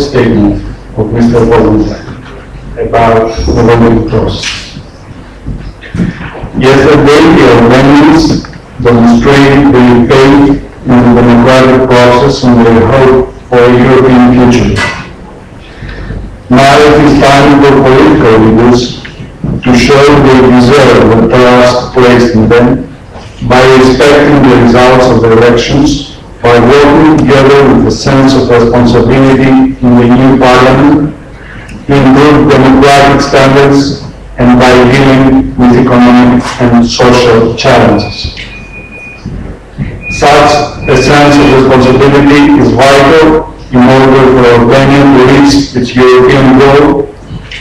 short statement of Mr. President about the voting process. Yesterday, the Albanians demonstrated their faith in the democratic process and their hope for a European future. Now it is time for political leaders to show they deserve the trust placed in them by respecting the results of the elections, by working together with a sense of responsibility in the new parliament, to improve democratic standards, and by dealing with economic and social challenges. Such a sense of responsibility is vital in order for Albania to reach its European goal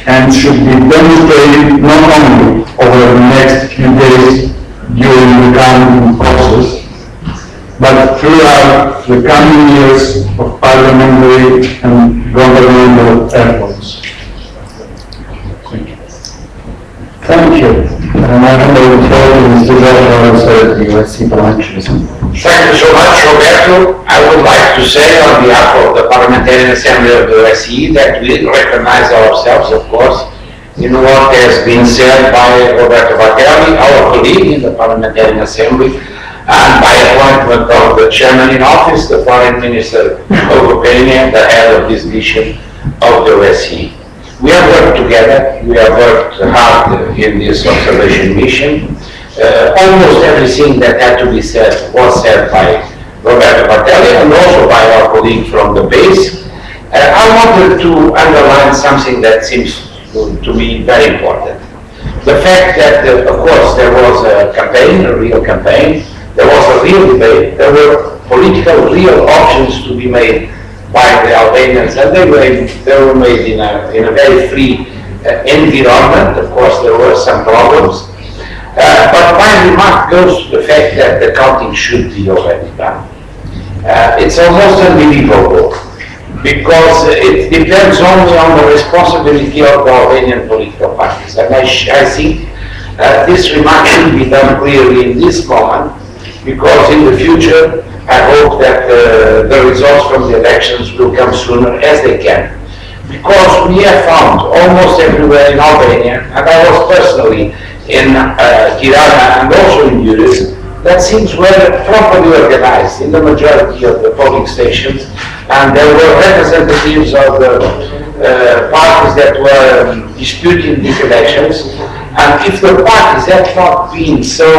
and should be demonstrated not only over the next few days during the campaign process, but throughout the coming years of parliamentary and governmental efforts. Thank you. And I hand over the floor to Mr. George, the USC Parliamentary. Thank you so much, Roberto. I would like to say on behalf of the Parliamentary Assembly of the OSCE that we recognize ourselves, of course, in what has been said by Roberto Batelli, our colleague in the Parliamentary Assembly, and by appointment of the chairman in office, the Foreign Minister of Albania, the head of this mission of the OSCE. We have worked together, we have worked hard in this observation mission. Almost everything that had to be said was said by Roberto Batelli and also by our colleague from the base. I wanted to underline something that seems to me very important. The fact that, of course, there was a campaign, a real campaign, there was a real debate, there were political real options to be made by the Albanians, and they were made in a very free environment. Of course, there were some problems. But my remark goes to the fact that the counting should be already done. It's almost unbelievable because it depends only on the responsibility of the Albanian political parties. And I think this remark should be done clearly in this moment, because in the future I hope that the results from the elections will come sooner as they can. Because we have found almost everywhere in Albania, and I was personally in Tirana and also in Juris, that things were properly organized in the majority of the polling stations, and there were representatives of the parties that were disputing these elections. And if the parties had not been so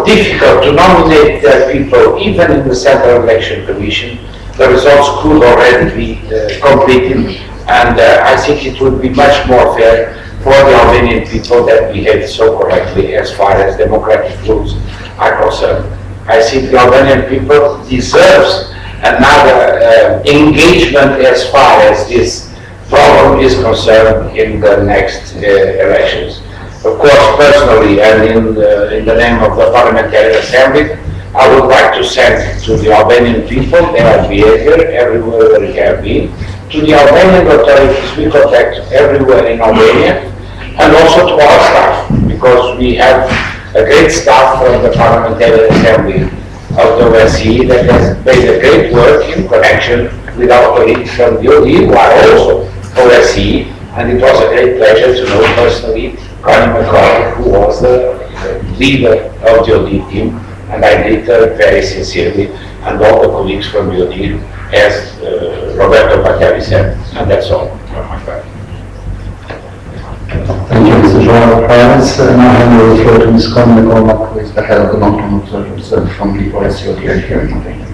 difficult to nominate their people, even in the Central Election Commission, the results could already be completed, and I think it would be much more fair for the Albanian people that behaved so correctly as far as democratic rules are concerned. I think the Albanian people deserves another engagement as far as this problem is concerned in the next elections. Of course, personally and in the name of the Parliamentary Assembly, I would like to send to the Albanian people their behavior everywhere they have been, to the Albanian authorities we contact everywhere in Albania, and also to our staff, because we have a great staff from the Parliamentary Assembly of the OSCE that has made a great work in connection with our colleagues from the OD, who are also OSCE, and it was a great pleasure to know personally Connie McCoy, who was the leader of the OD team, and I did very sincerely, and all the colleagues from the OD, as Roberto Batelli said, and that's all from my part. Thank you, Mr. Joao. Now I hand over the floor to Ms. Connie McCoy, who is the head of the long-term observers from the OSCE here in Albania.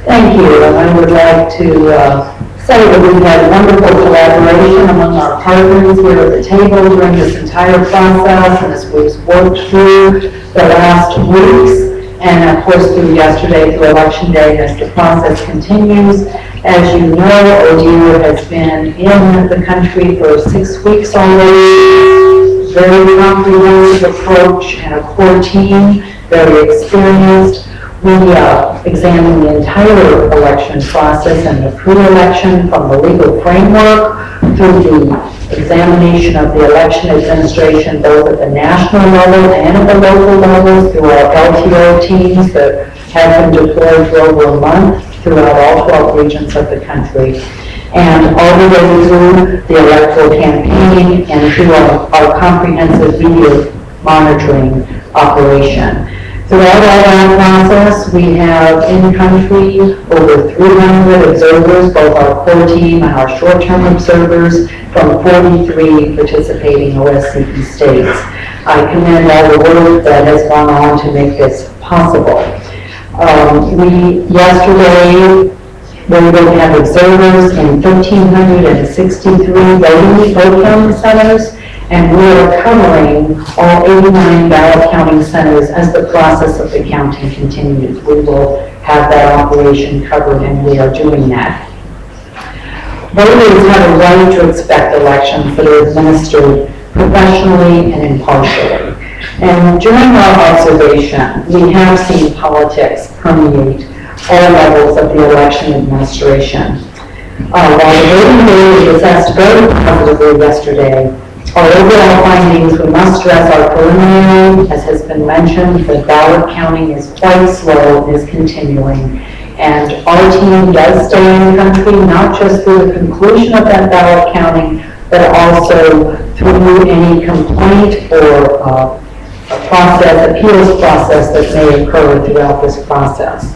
Thank you, and I would like to say that we've had wonderful collaboration among our partners here at the table during this entire process, and as we've worked through the last weeks, and of course through yesterday, through Election Day, as the process continues. As you know, ODIHR has been in the country for 6 weeks already. Very comprehensive approach and a core team, very experienced. We examine the entire election process and the pre-election, from the legal framework through the examination of the election administration, both at the national level and at the local level, through our LTO teams that have been deployed for over a month. throughout all 12 regions of the country, and all the way through the electoral campaign and through our comprehensive video monitoring operation. Throughout all that process, we have in-country over 300 observers, both our core team and our short-term observers from 43 participating OSCE states. I commend all the work that has gone on to make this possible. Yesterday, we will have observers in 1,363 voting counting centers, and we are covering all 89 ballot counting centers as the process of the counting continues. We will have that operation covered, and we are doing that. Voters have a right to expect elections that are administered professionally and impartially. And during our observation, we have seen politics permeate all levels of the election administration. While the voting day was assessed very positively yesterday, our overall findings, we must stress, are preliminary. As has been mentioned, the ballot counting is quite slow and is continuing. And our team does stay in the country, not just through the conclusion of that ballot counting, but also through any complaint or appeals process that may occur throughout this process.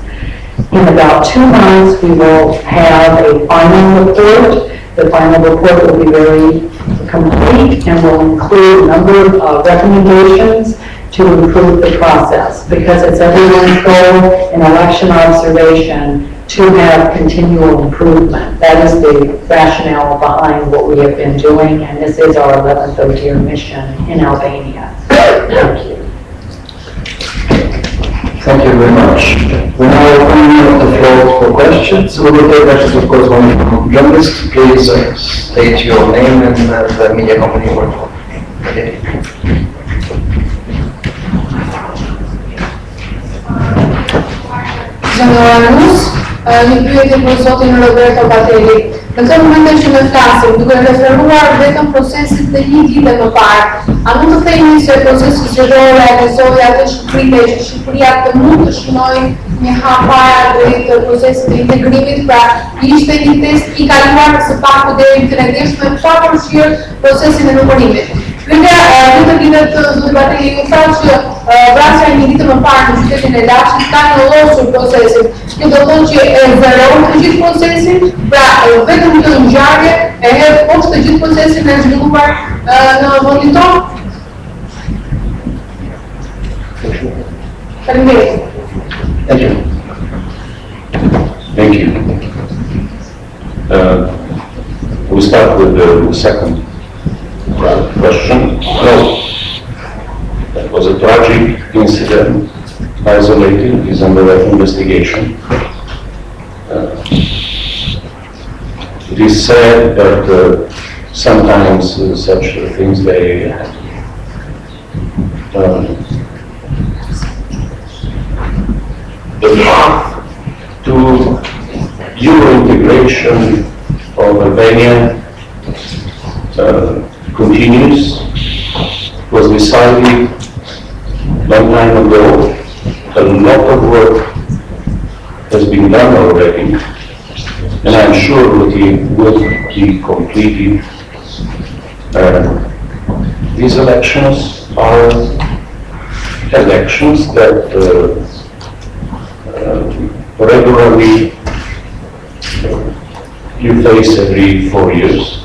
In about 2 months, we will have a final report. The final report will be very complete and will include a number of recommendations to improve the process, because it's everyone's goal in election observation to have continual improvement. That is the rationale behind what we have been doing, and this is our 11th ODIHR mission in Albania. Thank you. Thank you very much. We now open the floor for questions. We will take questions, of course, from journalists. Please state your name and the media company you work for. Okay. Generalus, një pyetje për zotin Roberto Bateli. Në këtë moment që ne flasim, duke referuar vetëm procesit të një vite më parë, a mund të themi se procesi zgjedhor realizoi atë shkrimje që Shqipëria të mund të shënojë një hap para drejt procesit të integrimit, pra ishte një test i kaluar së paku deri në rendeshme pa përfshirë procesin e numërimit. Pyetja këtë vitet zotë Bateli ju tha që vrasja një vite më parë në qytetin e Laçit ka ndosur procesin. Kjo do thonë që e zëron të gjithë procesin, pra vetëm kjo ngjarje e hedh poshtë të gjithë procesin e zhvilluar në vendin tonë. Faleminderit. Thank you. Thank you. We start with the second question. No, that was a tragic incident, isolated, is under investigation. It is said that sometimes such things they the path to Euro integration of Albania continues. It was decided long time ago. A lot of work has been done already, and I'm sure that it will be completed. These elections are elections that regularly you face every 4 years.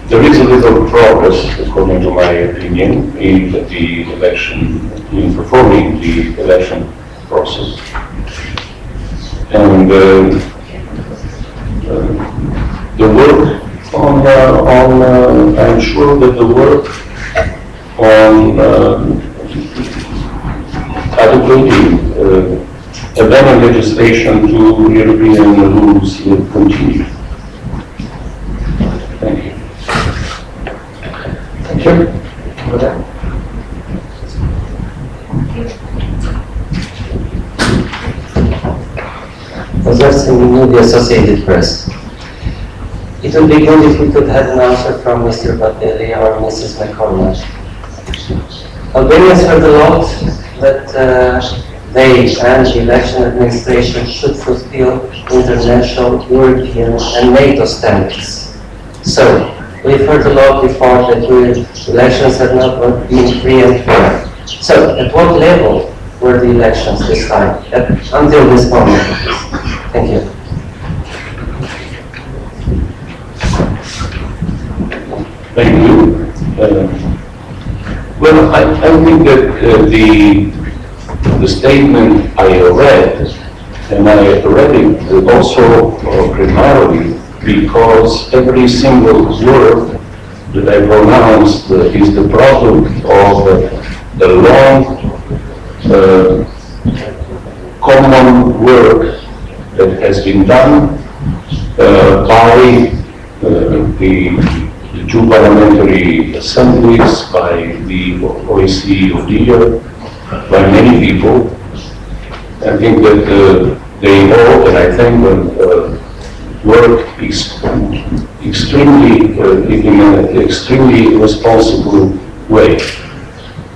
There is a little progress, according to my opinion, in the election, in performing the election process. And the work on I'm sure that the work on adequating Albanian legislation to European rules will continue. Thank you. Thank you. Joseph Singh, the Associated Press. It would be good if we could have an answer from Mr. Bateli or Mrs. McCormack. Albanians heard a lot that they and the election administration should fulfill international, European and NATO standards. So, we've heard a lot before that elections have not been free and fair. So, at what level were the elections this time, until this moment? Thank you. Thank you. Well, I think that the statement I read, and I read it also primarily because every single word that I pronounced is the product of the long common work that has been done by the two parliamentary assemblies, by the OSCE ODIHR, by many people. I think that they all, and I think work extremely in an extremely responsible way.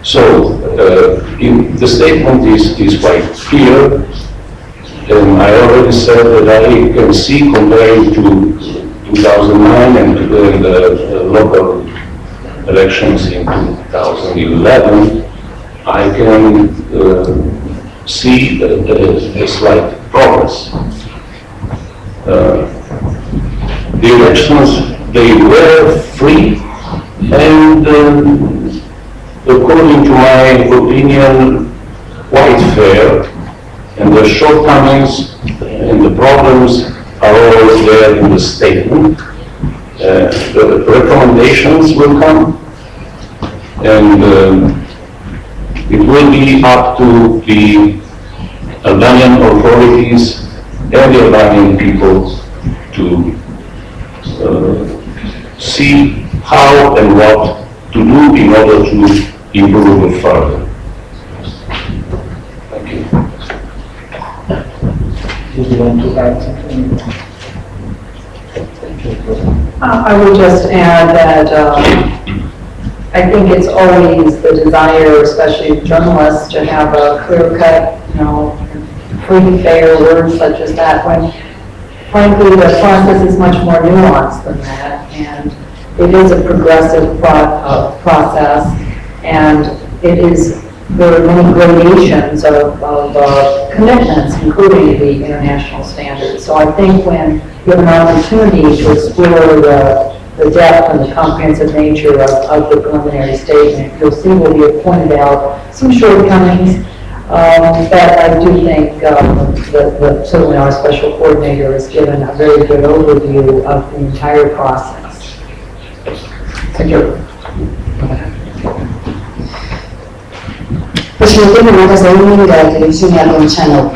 So the statement is quite clear, and I already said that I can see, comparing to 2009 and the local elections in 2011, I can see a slight progress. The elections, they were free and, according to my opinion, quite fair, and the shortcomings and the problems are always there in the statement. The recommendations will come, and it will be up to the Albanian authorities and the Albanian people to see how and what to do in order to improve it further. Thank you. Did you want to add something? I would just add that I think it's always the desire, especially of journalists, to have a clear-cut, free, fair words such as that, when frankly the process is much more nuanced than that, and it is a progressive process, and there are many gradations of commitments, including the international standards. So I think when you have an opportunity to explore the depth and the comprehensive nature of the preliminary statement, you'll see where we have pointed out some shortcomings, but I do think that certainly our special coordinator has given a very good overview of the entire process. Thank you. Președintele magazinului de televiziune al Channel.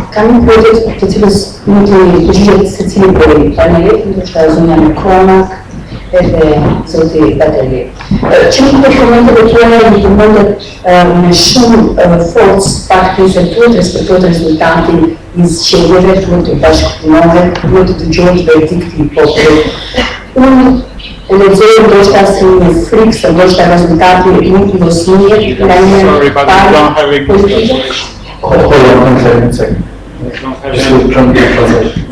Kam powiedzieć, że to jest że Cecilii Boli, pani rozumiemy Kronak, zote baterie. Czyli dokumenty, które wygląda shumë forc fakty, że tu respektują rezultaty z siebie, tu bashkëpunore, tu të dëgjosh verdikti i popullit. Unë lexoj ndoshta si një frikë se ndoshta rezultati nuk do smirë nga një parë politike. Hold on one second. Just to try to get translation.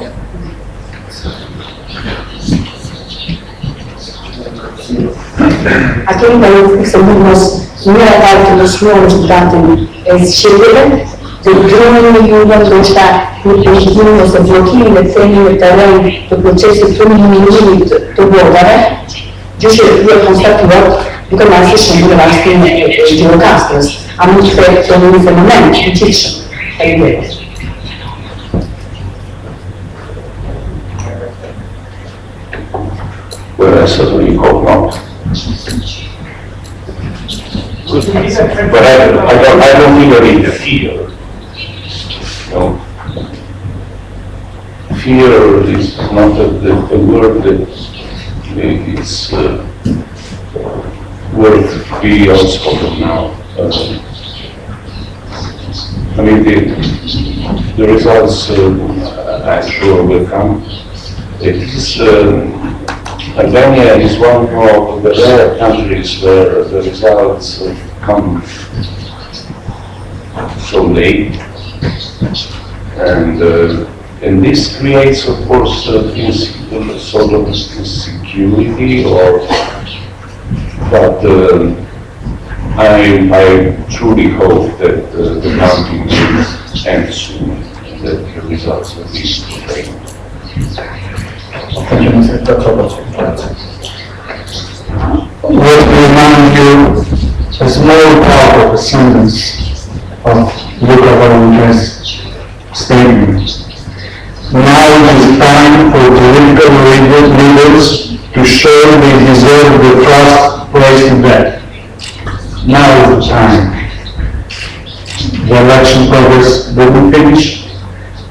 Aquele país que somos não é parte dos rezultaty z siebie, to grunny Union ndoshta jeździmy z blokiem lecenia teren do procesu, który nie mieli to było dalej. Dzisiaj konstatują, tylko na się relacje dziennikarskie, a my tutaj to nie fenomen, polityczny. Tak jest. Well, I certainly hope not. But I don't think I need fear. No. Fear is not a word that is worth being outspoken now. I mean, the results, I'm sure, will come. It is, Albania is one of the rare countries where the results come so late. And this creates, of course, sort of insecurity, but I truly hope that the counting will end soon, and that the results will be obtained. Thank you, Mr. Dr. Let me remind you a small part of a sentence of Luca Volunteer's statement. Now it is time for political leaders to show they deserve the trust placed in them. Now is the time. The election progress will be finished,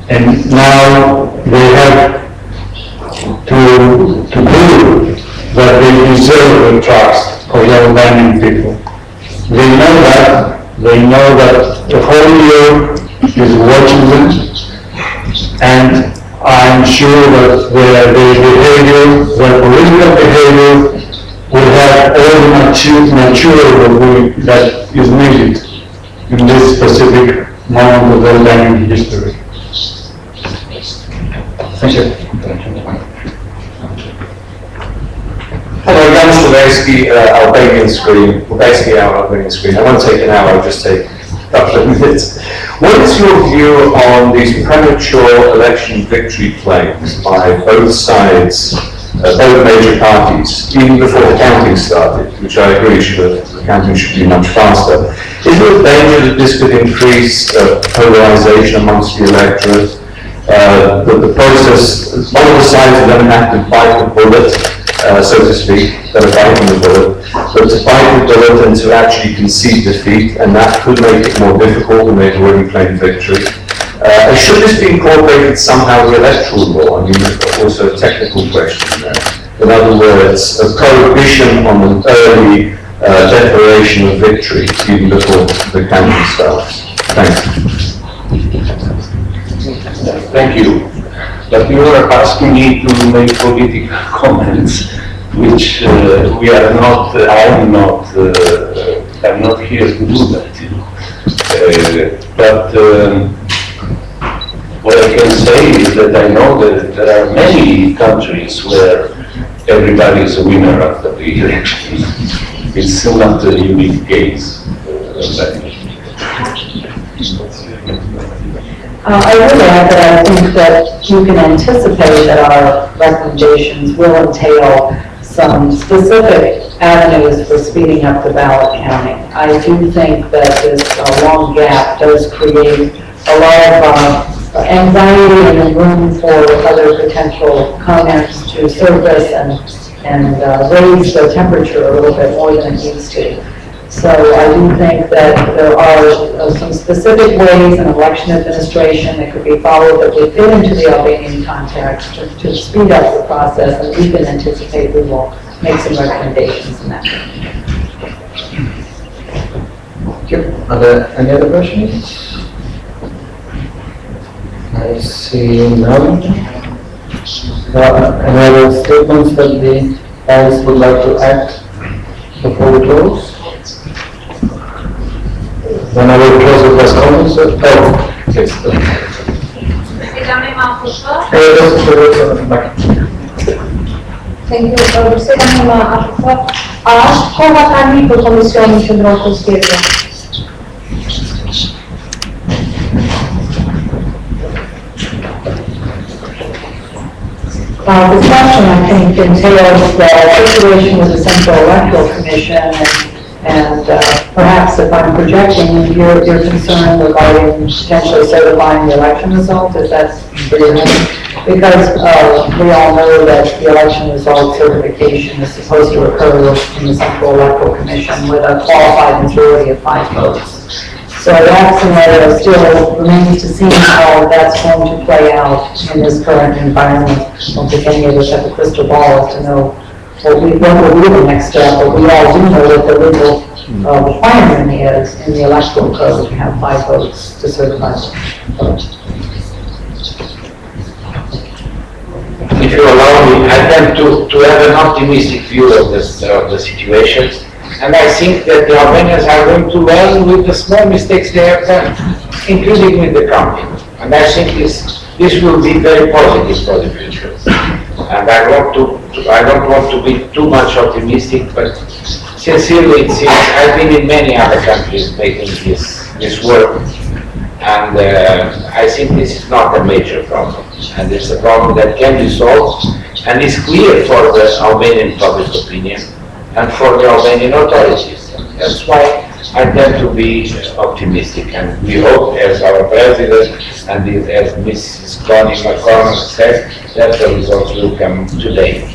and now they have to prove that they deserve the trust of the Albanian people. They know that the whole Europe is watching them, and I'm sure that their behavior, their political behavior, will have all the maturity that is needed in this specific moment of Albanian history. Thank you. Hello, Jan Slawski, Albanian Screen. Well, basically our Albanian Screen. I won't take an hour, I'll just take a couple of minutes. What is your view on these premature election victory claims by both sides, both major parties, even before the counting started, which I agree the counting should be much faster? Is there a danger that this could increase polarization amongst the electorate? That the process, one of the sides will then have to bite the bullet, so to speak, that are biting the bullet, but to bite the bullet and to actually concede defeat, and that could make it more difficult when they've already claimed victory. Should this be incorporated somehow in the electoral law? I mean, also a technical question there. In other words, a prohibition on an early declaration of victory, even before the counting starts. Thanks. Thank you. But you are asking me to make political comments, which we are not. I'm not here to do that. You know. But what I can say is that I know that there are many countries where everybody is a winner after the election. It's not a unique case. I would add that I think that you can anticipate that our recommendations will entail some specific avenues for speeding up the ballot counting. I do think that this long gap does create a lot of anxiety and room for other potential comments to surface and raise the temperature a little bit more than it needs to. So I do think that there are some specific ways in election administration that could be followed that would fit into the Albanian context to speed up the process, and we can anticipate we will make some recommendations in that. Thank you. Are there any other questions? I see none. Any other statements that the panelists would like to add before we close? Then I will close the press conference. Yes. Thank you. A është koha tani për Komisionin Qendror të Zgjedhjeve? This question, I think, entails the situation with the Central Electoral Commission and perhaps if I'm projecting, you're concerned regarding potentially certifying the election result, if that's for your name. Because we all know that the election result certification is supposed to occur in the Central Electoral Commission with a qualified majority of 5 votes. So that scenario still remains to see how that's going to play out in this current environment. I don't think any of us have a crystal ball to know what will be the next step, but we all do know that the legal requirement is in the electoral code to have 5 votes to certify the vote. If you allow me, I tend to have an optimistic view of the situation. And I think that the Albanians are going to learn with the small mistakes they have done, including with the country. And I think this will be very positive for the future. And I don't want to be too much optimistic, but sincerely it seems, I've been in many other countries making this work, and I think this is not a major problem. And it's a problem that can be solved, and is clear for the Albanian public opinion and for the Albanian authorities. That's why I tend to be optimistic, and we hope, as our president and as Mrs. Connie McCormack said, that the results will come today.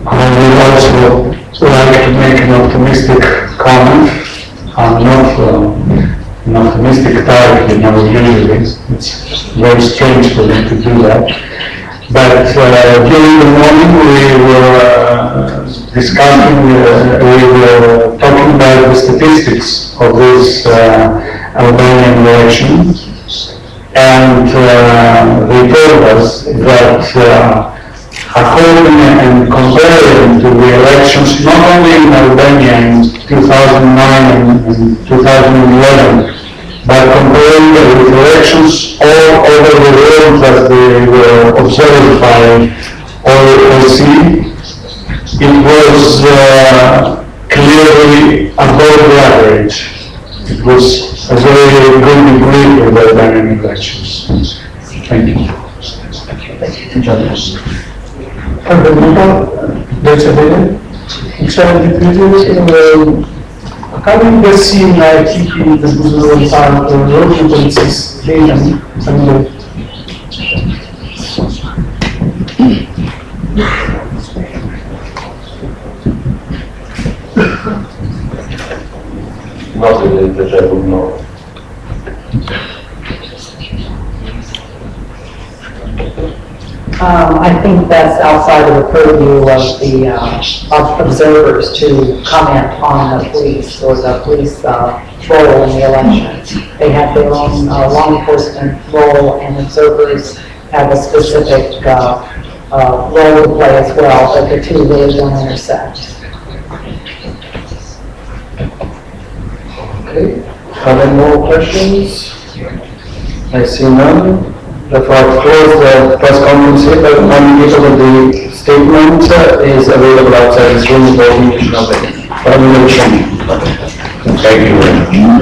I would also like to make an optimistic comment. I'm not an optimistic type, usually. It's very strange for me to do that. But during the morning we were discussing, we were talking about the statistics of this Albanian election, and they told us that according and comparing to the elections, not only in Albania in 2009 and 2011, but comparing with elections all over the world that they were observed by OSCE, it was clearly above the average. It was a very good degree for the Albanian elections. Thank you. Ka një besim nga ekipi të zbuzuar të rrugën e policisë Lejën Samir. Not really that I would know. I think that's outside of the purview of the of observers to comment on the police or the police role in the elections. They have their own law enforcement role, and observers have a specific role to play as well, but the two really don't intersect. Okay, are there more questions? I see none. Therefore, I close the press conference here, but communication of the statement is available outside this room for the Commission of Parliamentary. Thank you very much.